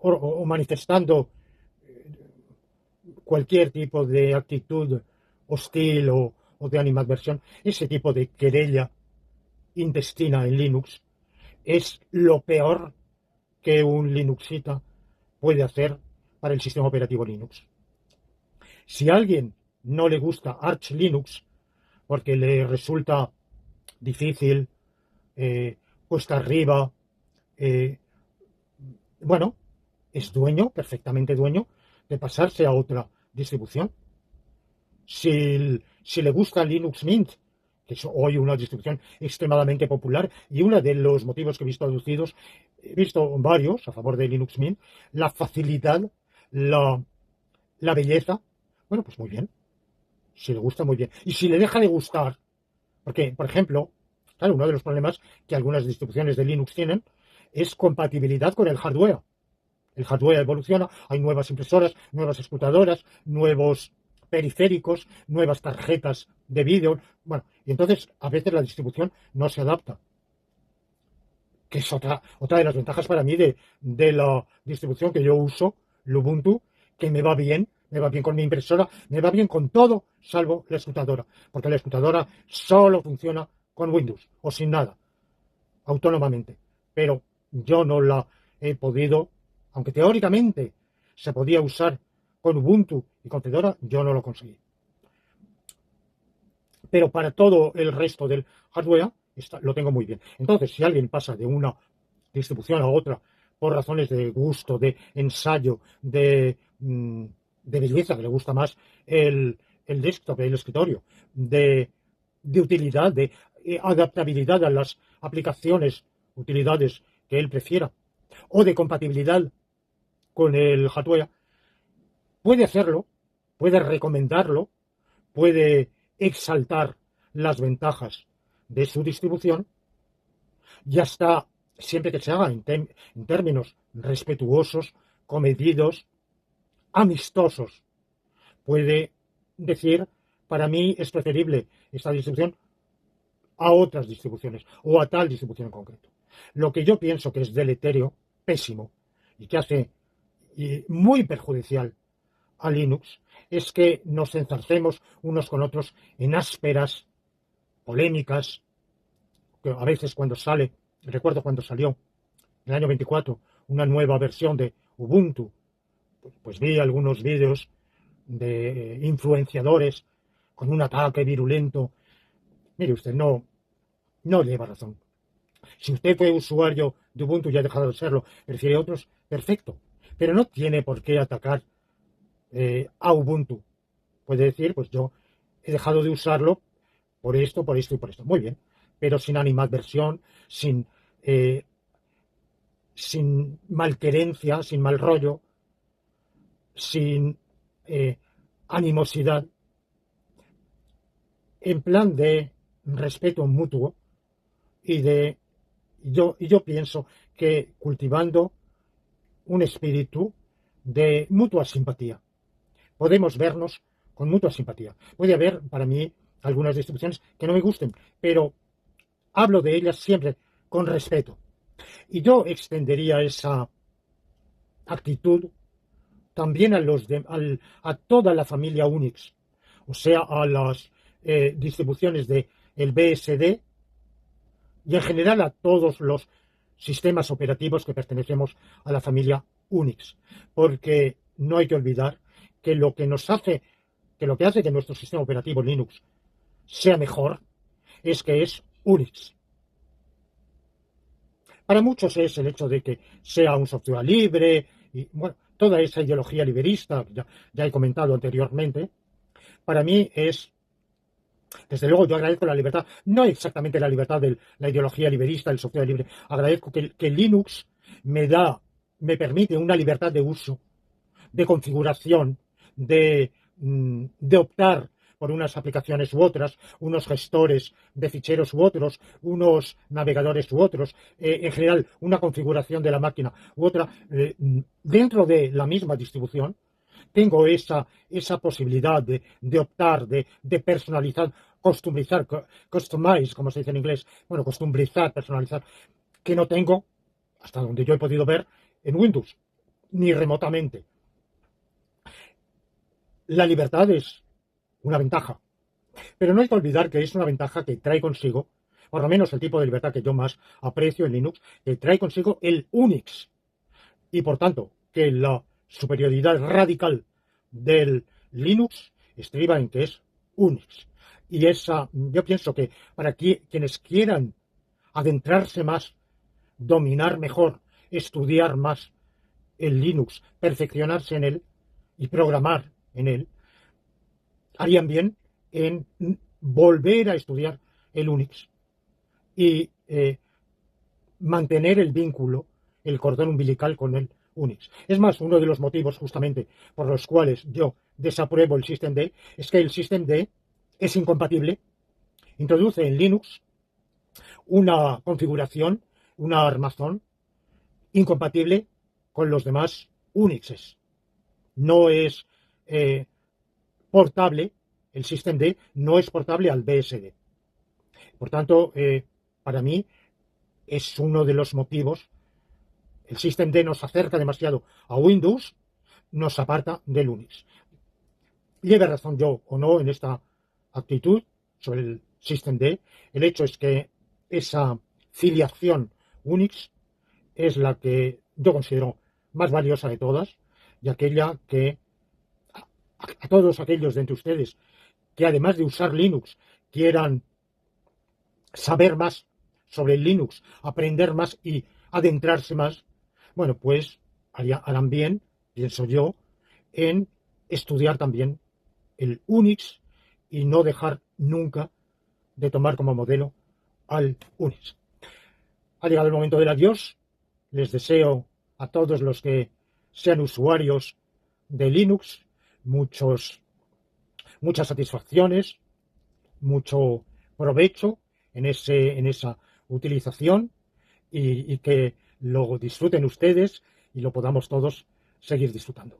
o manifestando cualquier tipo de actitud hostil o de animadversión, ese tipo de querella intestina en Linux es lo peor que un Linuxita puede hacer para el sistema operativo Linux. Si a alguien no le gusta Arch Linux porque le resulta difícil, cuesta arriba, eh, bueno, es perfectamente dueño, de pasarse a otra distribución. Si le gusta Linux Mint, que es hoy una distribución extremadamente popular, y uno de los motivos que he visto aducidos, he visto varios a favor de Linux Mint, la facilidad, la belleza, bueno, pues muy bien. Si le gusta, muy bien. Y si le deja de gustar, porque, por ejemplo, claro, uno de los problemas que algunas distribuciones de Linux tienen es compatibilidad con el hardware. El hardware evoluciona, hay nuevas impresoras, nuevas escrutadoras, nuevos periféricos, nuevas tarjetas de vídeo. Bueno, y entonces a veces la distribución no se adapta. Que es otra de las ventajas para mí de la distribución que yo uso, Lubuntu, que me va bien con mi impresora, me va bien con todo, salvo la escrutadora. Porque la escrutadora solo funciona con Windows o sin nada, autónomamente. Pero yo no la he podido, aunque teóricamente se podía usar con Ubuntu y con Fedora, yo no lo conseguí. Pero para todo el resto del hardware lo tengo muy bien. Entonces, si alguien pasa de una distribución a otra por razones de gusto, de ensayo, de belleza, que le gusta más el desktop, el escritorio, de utilidad, de adaptabilidad a las aplicaciones, utilidades que él prefiera, o de compatibilidad con el hardware, puede hacerlo, puede recomendarlo, puede exaltar las ventajas de su distribución, y hasta siempre que se haga en términos respetuosos, comedidos, amistosos, puede decir, para mí es preferible esta distribución a otras distribuciones o a tal distribución en concreto. Lo que yo pienso que es deletérea, pésimo, y que hace muy perjudicial a Linux, es que nos enzarcemos unos con otros en ásperas polémicas, que a veces cuando sale, recuerdo cuando salió en el año 24 una nueva versión de Ubuntu, pues vi algunos vídeos de influenciadores con un ataque virulento. Mire usted, no lleva razón. Si usted fue usuario de Ubuntu y ha dejado de serlo, prefiere otros, perfecto. Pero no tiene por qué atacar a Ubuntu. Puede decir, pues yo he dejado de usarlo por esto, por esto y por esto. Muy bien, pero sin animadversión, sin malquerencia, sin mal rollo, sin animosidad, en plan de respeto mutuo y yo pienso que cultivando un espíritu de mutua simpatía. Podemos vernos con mutua simpatía. Puede haber, para mí, algunas distribuciones que no me gusten, pero hablo de ellas siempre con respeto. Y yo extendería esa actitud también a toda la familia Unix, o sea, a las distribuciones del BSD y en general a todos los sistemas operativos que pertenecemos a la familia Unix, porque no hay que olvidar que lo que hace que nuestro sistema operativo Linux sea mejor es que es Unix. Para muchos es el hecho de que sea un software libre y bueno, toda esa ideología liberista que ya he comentado anteriormente. Para mí es, desde luego yo agradezco la libertad, no exactamente la libertad de la ideología liberista, del software libre, agradezco que Linux me permite una libertad de uso, de configuración, de optar por unas aplicaciones u otras, unos gestores de ficheros u otros, unos navegadores u otros, en general una configuración de la máquina u otra, dentro de la misma distribución, tengo esa posibilidad de optar, de personalizar, customizar, customize, como se dice en inglés, bueno, costumbrizar, personalizar, que no tengo, hasta donde yo he podido ver, en Windows, ni remotamente. La libertad es una ventaja, pero no hay que olvidar que es una ventaja que trae consigo, por lo menos el tipo de libertad que yo más aprecio en Linux, que trae consigo el Unix. Y por tanto, que la superioridad radical del Linux estriba en que es Unix. Y yo pienso que para quienes quieran adentrarse más, dominar mejor, estudiar más el Linux, perfeccionarse en él y programar en él, harían bien en volver a estudiar el Unix y mantener el vínculo, el cordón umbilical con el Unix. Es más, uno de los motivos justamente por los cuales yo desapruebo el systemd es que el systemd es incompatible, introduce en Linux una configuración, una armazón incompatible con los demás Unixes. No es portable, el systemd no es portable al BSD. Por tanto, para mí es uno de los motivos. El systemd nos acerca demasiado a Windows, nos aparta del Unix. Lleve razón yo o no en esta actitud sobre el systemd, el hecho es que esa filiación Unix es la que yo considero más valiosa de todas y aquella que a todos aquellos de entre ustedes que además de usar Linux quieran saber más sobre el Linux, aprender más y adentrarse más, bueno, pues harán bien, pienso yo, en estudiar también el Unix y no dejar nunca de tomar como modelo al Unix. Ha llegado el momento del adiós. Les deseo a todos los que sean usuarios de Linux muchas satisfacciones, mucho provecho en esa utilización y que lo disfruten ustedes y lo podamos todos seguir disfrutando.